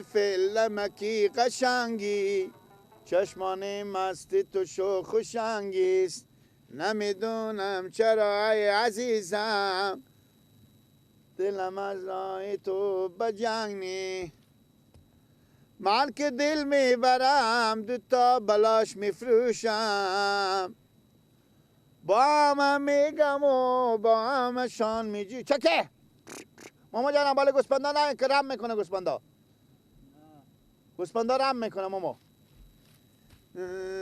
فلفل نمکی قشنگی، چشمان مست تو شوخ و شنگیست. نمیدونم چرا ای عزیزم، دلم از راه تو بجنگ نی. من که دل میبرم دوتا بلاش میفروشم، با همه میگم و با همه شان میجی. چکه ماما جانم بالا گوسپندا نه که رم میکنه. گوسپندا رم میکنه ماما.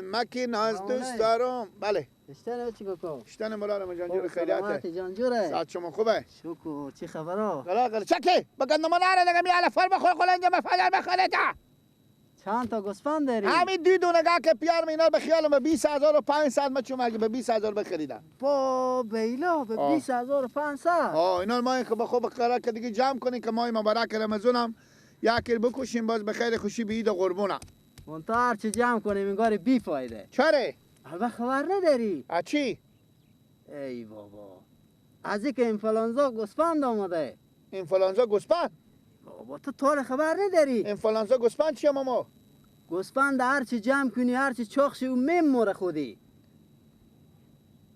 مکی ناز دوست دارم. بله اشتنه چی کاکا؟ اشتنه مولارم جانجور خیلیته. جانجوره. ساعت شما خوبه؟ شکر. چی خبرها؟ غلا چکی بگند ما نره دیگه میاله فرم بخور قلنج مفجر بخوره تا. چند تا گوسفند داری؟ همین دو نگاه که پیار مینا به خیالم به 20,500 من چون اگه به 20,000 بخریدم. با بیلا به 20,500. اینا ما که بخو قرار که دیگه جمع کنین که ماه مبارک رمضانم یکی بکشیم باز به خیر خوشی به عید قربونه. اون تا هر چی جمع کنیم انگار بی فایده. چرا؟ البته خبر نداری. چی؟ ای بابا. از اینکه انفلانزا گوسفند آمده. انفلانزا گوسفند؟ بابا تو طور خبر نداری. انفلانزا گوسفند چیه ماما؟ گوسفند هر چی جمع کنی هر چی چخشی و میموره خودی.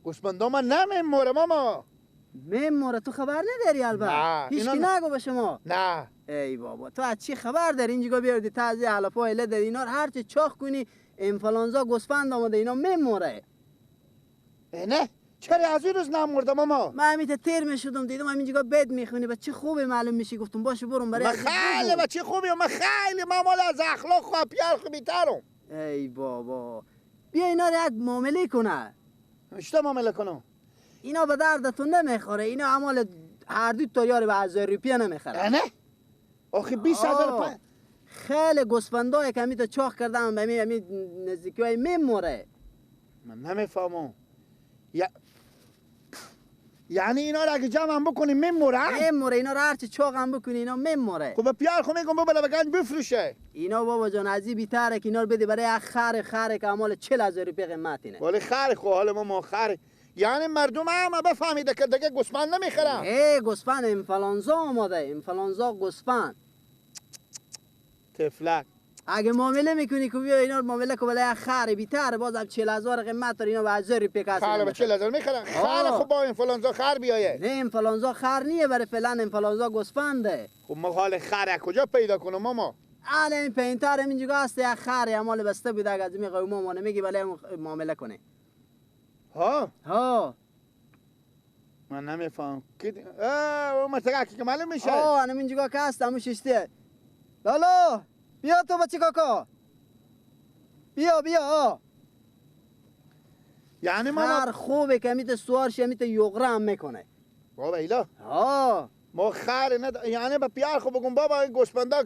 گوسفندا من نمیموره ماما. میموره تو خبر نداری البته. نه. هیچ کی نگو به شما. نه. ای بابا تو از چی خبر داری؟ اینجا بیاردی تازه علفا اله داری اینا هر چی چخ کنی انفلانزا گوسفند آمده اینا میموره. نه چرا از این روز نمورده ماما؟ من همیت تیر میشدم دیدم همینجا بد میخونی بچه خوبه معلوم میشی گفتم باشه برم برای من خیلی بچه خوبی من خیلی مامال از اخلاق خواه پیار خوبی ترم. ای بابا بیا اینا رو یک معامله کنه. اشتا معامله کنم؟ اینا به دردتون نمیخوره. اینا عمال هر دو تا یار به 1000 روپیه نمیخوره. نه آخه 20,000 خیلی گوسفندای که همیتا چاخ کردم به همین نزدیکی های میموره. من نمیفهمم. یعنی اینا را اگه جمع هم بکنیم میموره؟ میموره اینا را هرچی چاق هم بکنی اینا میموره. خب پیار خو میگم ببره بگنج بفروشه. اینا بابا جان از این بیتره که اینا رو بده برای یک خر که عمال 40,000 روپیه قیمت اینه. ولی خر خو حال ما خر یعنی مردم هم بفهمیده که دیگه گوسفند نمیخرن. گوسفند انفلانزا آماده. انفلانزا گوسفند تفلک. اگه معامله میکنی که بیا اینا رو معامله که برای خر بیتر بازم 40,000 قیمت داره اینا به 1000 روپیه کاسه. خر به 40,000 میخرن. خر خب با انفلانزا خر بیایه. نه انفلانزا خر نیه برای فعلا انفلانزا گوسفنده. خب ما حال خر کجا پیدا کنم ماما؟ این پینتر همینجا هست یک خر عمال بسته بوده اگه از می قوم ما نمیگی ولی معامله کنه. ها من نمیفهم. اون متقاکی که معلوم میشه. انا اینجا که هست همون ششته. لالا بیا تو بچه کاکا بیا یعنی خر خوبه که همیت سوار شی همیت یغره هم میکنه. بابا ایلا ما خر یعنی با پیار خو بگم بابا این گوسفندا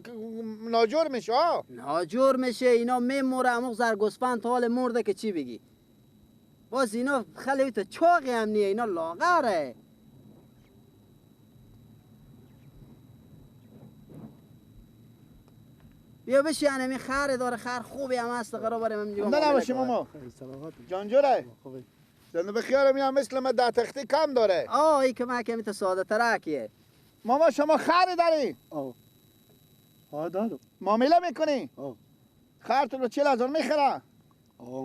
ناجور میشه. ناجور میشه اینا میموره امو زر گوسفند حال مرده که چی بگی. باز اینا خیلی تو چاقی هم نیه اینا لاغره. بیا بشی همین خر داره خر خوبی هم هست قرار بریم اینجا. نه نباشی ماما. جانجوره. زنده بخیار میام مثل ما ده تختی کم داره. ای که من کمی تا ساده ترکیه. ماما شما خر داری؟ دارم. معامله میکنی؟ خرتون رو 40,000 میخره؟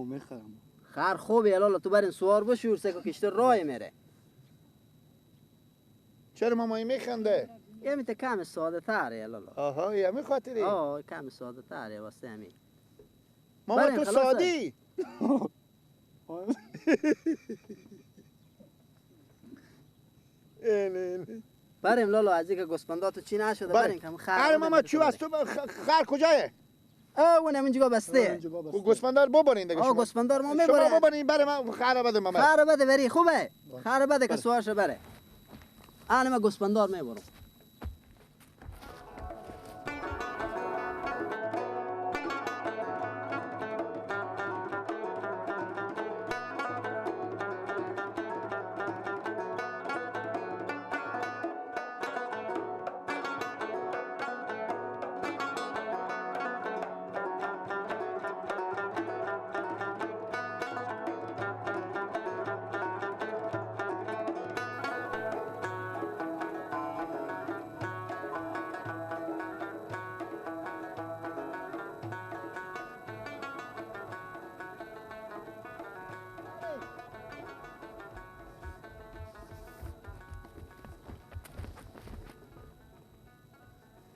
میخرم. خر خوبی الالا تو برین سوار بشور سکو کشته رای میره. چرا ماما این میخنده؟ یه میته کم ساده تره الالا. یه میخاطری؟ کم ساده تره واسه همین. ماما تو سادی؟ بریم لالا از اینکه گوسفنداتو چی نشده بریم کم خر. ماما چی از تو خر کجایه؟ اونم اینجا بسته. گوسفندار ببرین دیگه شما. گوسفندار ما میبریم. شما ببرین بریم خر بده ماما. خر بده بری خوبه. خر بده که سوارش بره. ما گوسفندار میبرم.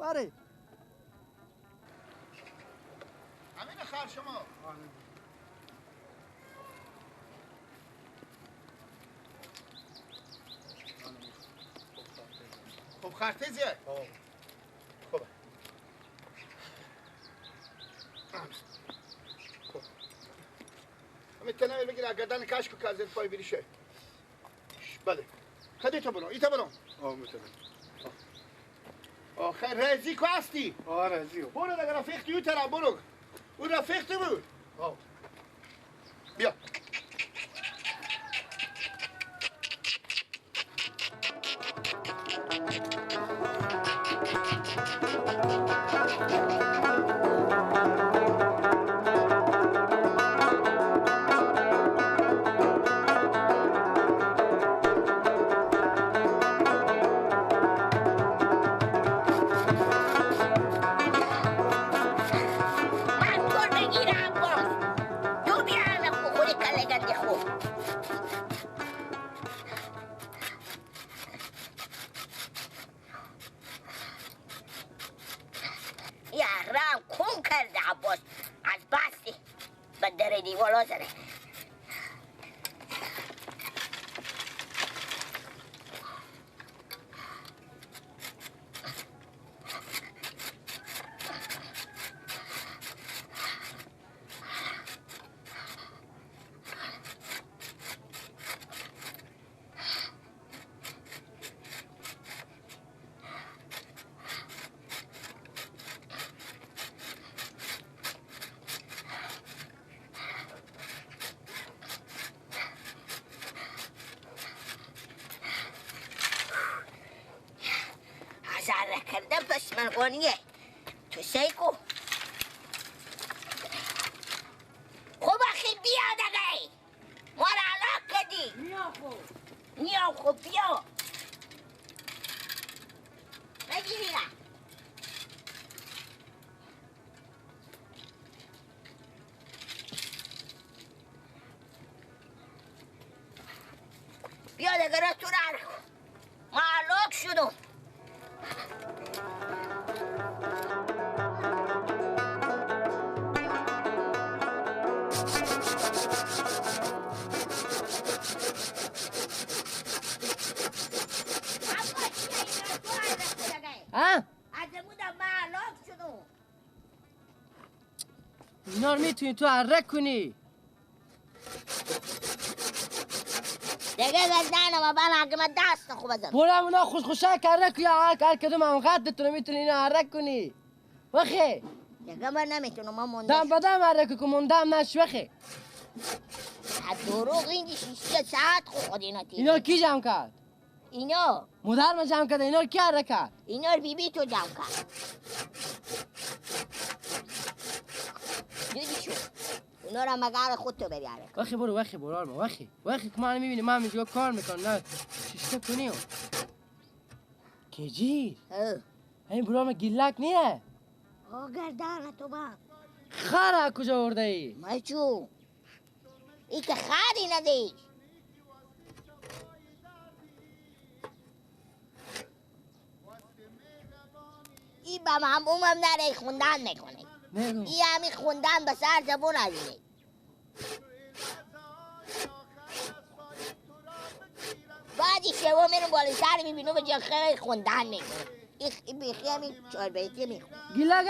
بره همین خر شما خب خرتزیه خوبه همین تنه بگیر اگردن کشک که از این پای بریشه بله خد ایتا برو ایتا برو میتونم آخر رزی که هستی رزیو برو دیگه رفیقتی اون طرف برو اون رفیقتی بود بیا کردم پشمرگانیه تو سیکو خوب اخی بیا دگه مارا علاق کدی نیا خوب بیا نگیری نه بیا دگه را تو را ما علاق شدم اینا رو میتونی تو حرک کنی دیگه گردنم و من اگه من دست خوب ازم برو اونا خوشک حرک یا هر کدوم هم خطت رو میتونی اینا حرک کنی وخی دیگه من نمیتونم من مونده دم بدم حرک کن موندم نش وخی دروغ اینجی 6 ساعت خود اینا تیره اینا کی جمع کرد؟ اینا مادر من جمع کرد اینا رو کی حرک کرد؟ اینا رو بی تو جمع کرد دیدی شو اونا رو مگر خود تو بری حرک وخی برو آرما وخی که من میبینی من اینجا کار میکنم نه چیشتا کنیم که جیر این برو آرما گیلک نیه گردن تو با خره کجا ورده ای؟ مچو ای که خری ندهی ای با همومم نره خوندن میکنه ای همی خوندن به سر زبون عزیزه بعدی شبا میرم بالا سر میبینم به جا خیلی خوندن میکنه ای بیخی همی چار بیتی میخون گیلک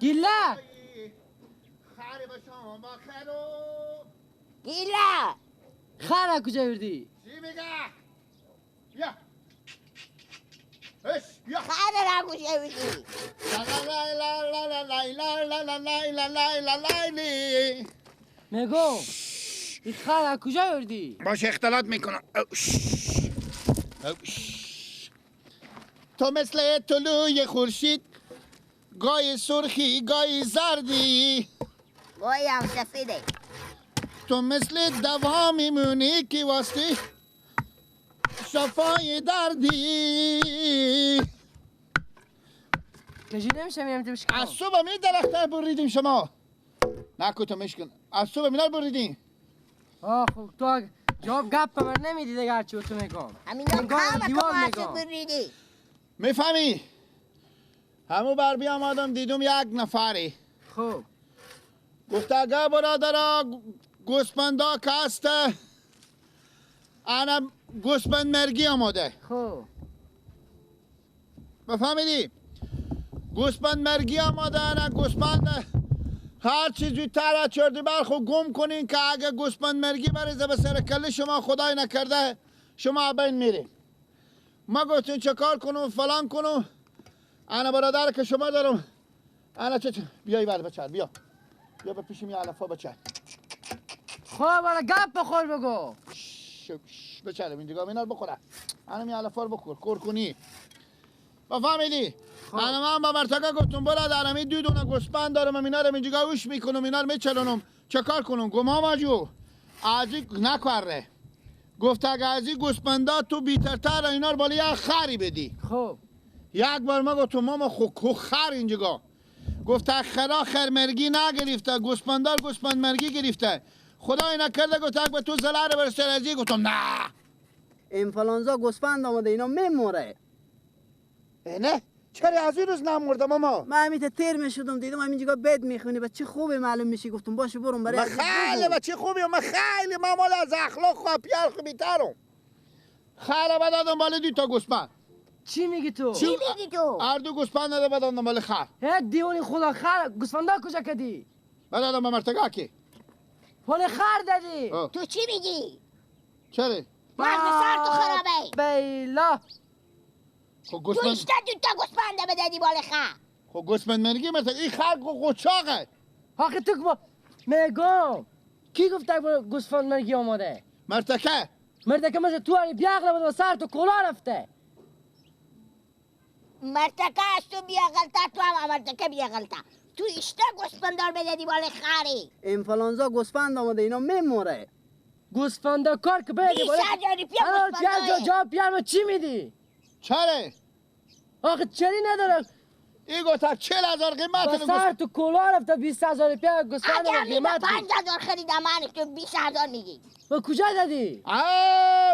گیلک گیلا خره کجا وردی؟ چی میگه؟ بیا اش بیا خیلی را کشه بیدی میگو این خره کجا وردی؟ باشه اختلاط میکنم تو مثل طلوع خورشید گای سرخی گای زردی گوی هم سفیده تو مثل دوا میمونی که واسه شفای دردی کجی نمیشه میرم تو بشکنم از صبح می درخته بریدیم شما نکو تو مشکن از صبح می بریدیم آه خب تو جواب گپ من نمیدی دیگه هرچی تو میگم همینا نگاه همه دیوار که نگاه. بریدی میفهمی؟ همو بر بیامادم دیدم یک نفری خب گفته اگه برادرا گوسپندا که هست انا گوسپند مرگی آماده خب بفهمیدی؟ گوسپند مرگی آماده انا گوسپند هر چی زودتر چردی برخو گم کنین که اگه گوسپند مرگی بریزه به سر کله شما خدای نکرده شما بین میرین ما گفتیم چه کار کنم فلان کنم انا برادر که شما دارم انا چه بیایی بر بچه بیا به پیشم یه علفا بچه خب والا گپ بخور بگو بچه این دیگه اینا رو بخوره انا می علفا رو بخور کور کنی بفهمیدی؟ انا من با مرتقه گفتم برادر امی دو دونه گوسپند دارم اینا رو اینجا اوش میکنم اینا رو میچلونم چه کار کنم گمام آجو ازی نکره گفت اگه ازی گوسپندا تو بیترتر اینا رو بالا یک خری بدی خب یک بار ما گفتم ماما خو خر اینجا گفت خرا خرمرگی نگرفته گوسپندار گوسپند مرگی گرفته خدای نکرده گفت اگه به تو زلال برسه ازی گفتم نه انفلانزا گوسفند آمده اینا میموره. نه چرا از این روز نمورده ماما من همیته تیر میشدم دیدم همینجا بد میخونی بچه خوبی معلوم میشی گفتم باشه برم برای من خیلی بچه خوبی من خیلی من مال از اخلاق خواه پیار خوبیترم خیلی بدادم بالا دو تا گوسپند چی میگی تو؟ چی میگی تو؟ هر دو گوسپند داده بدادم بالا خر هه دیونی خدا خر گوسفندا کجا کدی؟ بدادم به مرتگاه کی پول خر دادی؟ تو چی میگی؟ چرا؟ مرد سر تو خرابه بیلا خب تو گوسپند اشته دو تا گوسپنده بدادی بالا خر خب گوسپند مرگی مرتگاه این خر قوچاقه آخه تو که میگم کی گفته گوسفند مرگی آماده؟ مرتکه مرده مثل تو هری بیاغله بود و سر تو کلا رفته مرتکه از تو بیاغلطه تو هم مرتکه بیاغلطه تو اشته گوسپندار بدادی بالا خری انفلانزا گوسفند آمده اینا میموره. گوسفنده کار که بیدی 20,000 روپیه الان گوسفنداره جا پیرم چی میدی؟ چرا؟ آخه چری نداره این گوتا 40,000 قیمت با سر تو کلا رفته 20,000 روپیه گوسفند اگه رو همین به قیمت 5,000 خریدم من تو 20,000 میگی و کجا دادی؟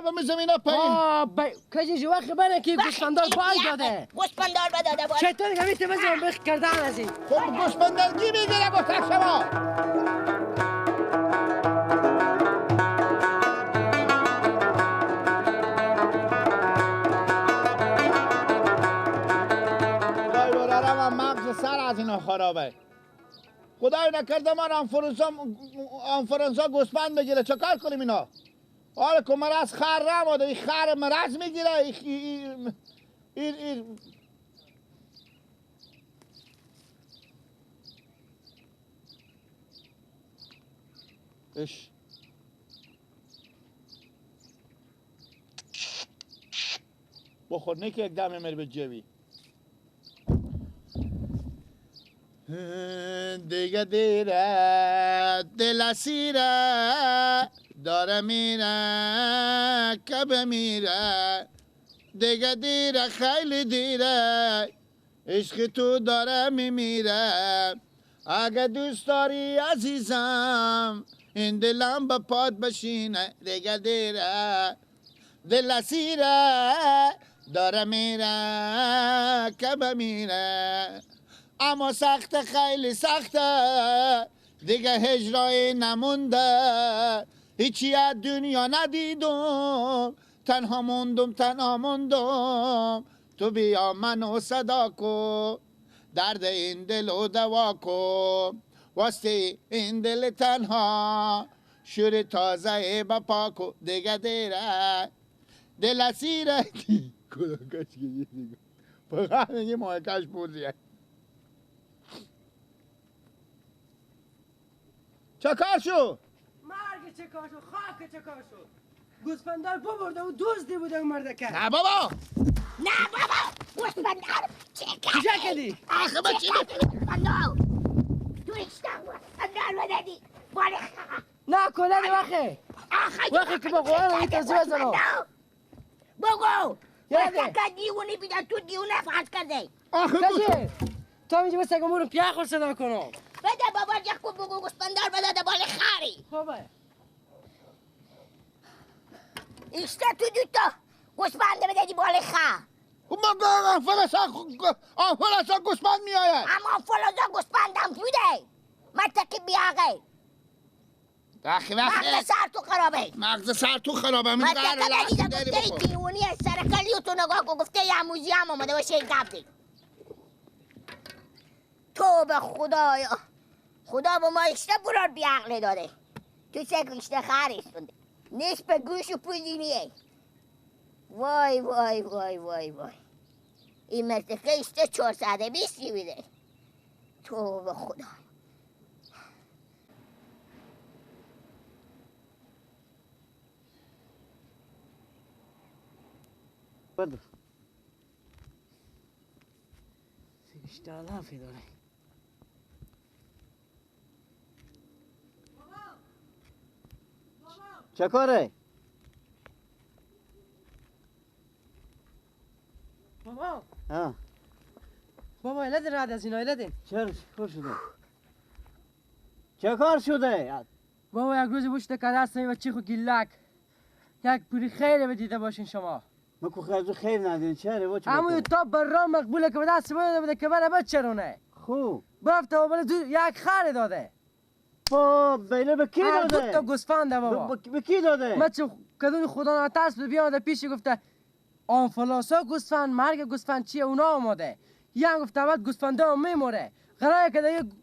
به من زمینه پایین کجی جو وقت بره که گوسفندار پای داده گوسپندار بداده بالا چطوری که میتونه بزنم بخ کردن از این خب گوسپندرگی میگیره گوتا شما خدای برارم هم مغز سر از اینا خرابه خدای نکرده من آنفرانسا گوسپند بگیره چه کار کنیم اینا آره که مرض خر رماده این خر مرض میگیره این اش بخور نه که یک دم مر به جوی دیگه دیره دل اسیره داره میره که بمیره دیگه دیره خیلی دیره عشق تو داره میمیره اگه دوست داری عزیزم این دلم به پاد بشینه دیگه دیره دل اسیره داره میره که بمیره اما سخت خیلی سخته دیگه هجرای نمونده هیچی از دنیا ندیدم تنها موندم تو بیا منو صدا کن درد این دل و دوا کن واسه این دل تنها شور تازه بپا کن دیگه دیره دل اسیره کدوم کش گیری دیگه فقط میگه مایکش بوزیه چه کار شو؟ مرگ چه کار شد خاک چه کار شد گوسفندار ببرده و دزدی بوده اون مرده کرد نه بابا نه بابا گوسپندار چه کردی؟ کجا کردی؟ آخه با چی گوسپندار تو اشته گوسپندار بدادی بالا خر نه کلنی وقتی وقتی که با قرآن رو میتازی بزنم بگو یاده. مرتکه دیونی بیدن تو دیونه فرض کرده آخه کجی تو هم اینجا بسته که مورو پیه خور صدا کنم بده بابا جکو بگو گوسپندار بداده بالا خری خوبه اشته تو دوتا گوسپنده بدادی بالا خر فلسا گوسپند می آید. اما فلزا گوسپندم بوده. منطقی بیاقه. وقتی مغز سر تو خرابه. مغز سر تو خرابه. من منطقه قرار لحظه ندیده داری گفته بخور. دیونی سر کلیو تو نگاه کن گفته یه موزی هم آمده باشه این قبلی. تو به خدایا. خدا به ما اشته برار بیاقله داده. تو سه گوشته خر استونده. نیست به گوش و پوزینیه. وای وای وای وای وای. این مرتقه اشته 420 میده. تو به خدا. بده 30,000 داره. چه کاره؟ بابا ها بابا ایلدین رد از اینا ایلدین. چرا چه شده؟ چه کار شده؟ بابا یک روزی بوشته که دستم و چیخ و گیلک یک پوری خیره بدیده باشین شما. مکو خیلی خیر ندین چرا؟ همون تا برا مقبوله که به دست بوده بده که من بچرونه. خوب بافته بابا یک خر داده. با بیله به کی دو تا داده؟ گوسفنده بابا. به کی داده؟ من چه کدوم خدا نترس بود بیامده پیشی گفته آنفلاسا گوسفند مرگ گوسفند چیه اونا آماده. یه گفته بعد گوسفنده هم میموره. قراره که دیگه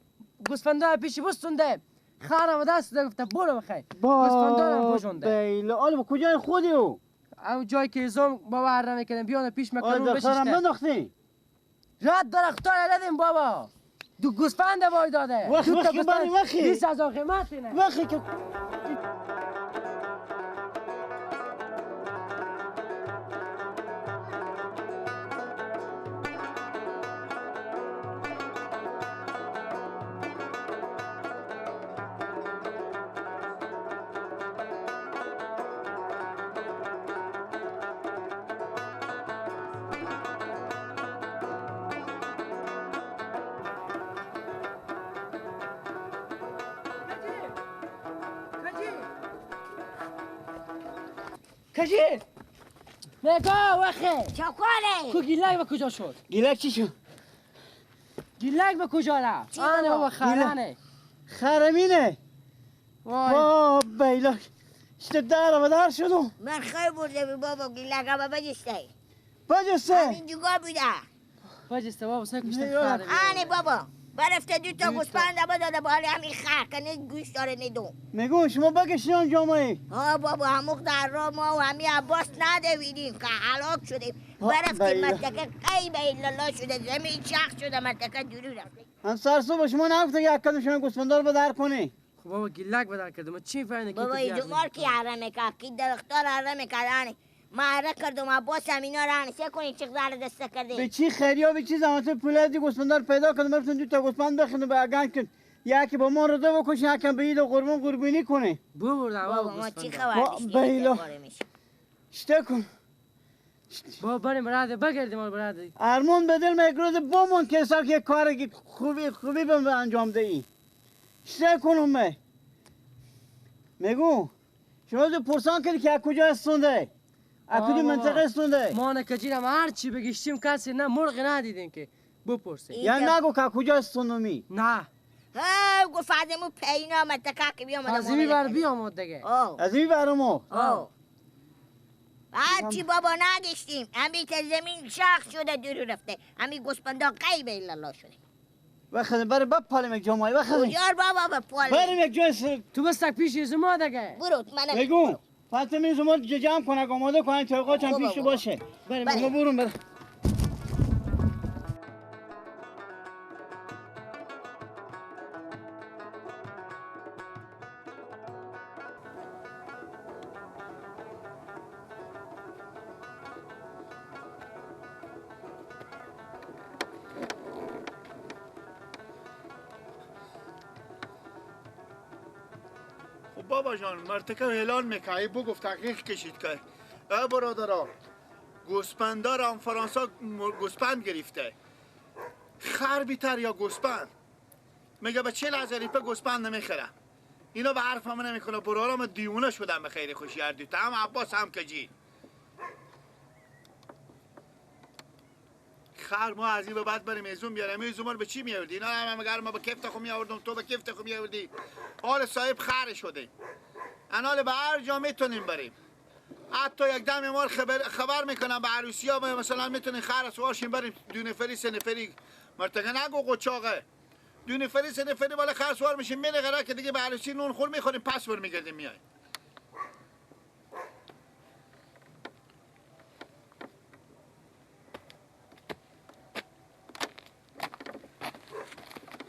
گوسفنده پیشی بستونده. خرم دست ده گفته برو بخیر. گوسفنده هم بجونده. بیله آلو کجای خودی او؟ اون جایی که زوم بابا هر میکنه بیانه پیش میکنم دخترم بشیشته. بنداختی؟ رد درختار علدیم بابا. دو گوسفند وای داده. وقت دو تا وقتی بانی وقتی 20,000 قیمت اینه. وقتی که کجی نگاه وخه چکاره؟ کو گیلک به کجا شد؟ گیلک چی شد؟ گیلک به کجا رفت؟ چی آنه بابا؟ بابا خرانه. خرمینه وای با بیله شده در و در شدم من خیلی برده بی بابا گیلگه با بجسته. بجسته همین جگاه بوده. بجسته بابا سه کشته نگاه. خره. آنه بابا. برفته دو تا دو تا. گوسپنده با داده با حالی همین خر که نه گوش داره نه دو. میگو شما بگشتین جامعه ها بابا هموک در را ما و همین عباس ندویدیم که حلاک شدیم. ها، برفتیم بیله. منطقه قیب ایلالا شده زمین چخ شده منطقه دورو رفته. هم سرسو با شما نگفته یک کدوم شما گوسفندار رو در کنی خب بابا گیلک بدر کردم من چی فهمیدم که بابا تو این بیاد جمار کی حرمه که کی درختار حرمه که ما حرک کردم عباس همینا رانه سه کنی چه زار دسته به کرده. چی خیریا به چی زمانت پولادی گوسفندار پیدا کردم رفتن دو تا گوسفند بخرن به اگان کن یکی با ما رو دو بکش یکم به عید و قربون قربونی کنه بردم بابا بابا ما چی گوسفنده. خبر با- داشتیم بیلا. چه کاره میشه. شته کن بابا بریم براده بگردیم ما براده. ارمون به دل میگروز بامون که سال که کار خوبی به انجام دهی شته کنم میگو شما دو پرسان کردی که از کجا استونده از کدوم بابا. منطقه استونده ما نکجیرم هر چی بگشتیم کسی نه مرغ ندیدیم که بپرسه. یعنی نگو که از کجا استوندمی نه ها گفت فادمو پینا منطقه که بیام عظیمی بر بیامد دیگه. از این برامو هرچی بابا نگشتیم همین که زمین شاخ شده دورو رفته همین گوسپندا قیب ایلالا شده. بخدم برای بپالیم یک جامعه بخدم کجار بابا به پول بریم یک جای تو بستک پیش ما دیگه. برو من بگو فاطمه زمان جمع کنه آماده کنه تلقات هم پیش باشه بریم بگو برون بره خب بابا جان مرتکه اعلان میکنی بگفت تحقیق کشید که برادرها گوسپندار هم فرانسا گوسپند گرفته خر بیتر یا گوسپند میگه به 40,000 روپیه گوسپند نمیخرم اینا به حرف هم نمیکنه برارم دیونه شدم به خیر خوشی هر دوتا هم عباس هم کجی خر ما از این به بعد بریم ایزون بیارم. ایزون ما رو به چی میاوردی؟ اینا هم مگر ما به کفت خو میآوردم، تو به کفت خو میآوردی. حال صاحب خر شده. انال به هر جا میتونیم بریم. حتی یک دم ما خبر میکنم به عروسی ها مثلا میتونین خر سوارشین بریم 2 نفری 3 نفری. مرتگه نگو قچاقه. 2 نفری 3 نفری بالا خر سوار میشیم میره غره که دیگه به عروسی نون خور میخوریم پس بر میگردیم میایم.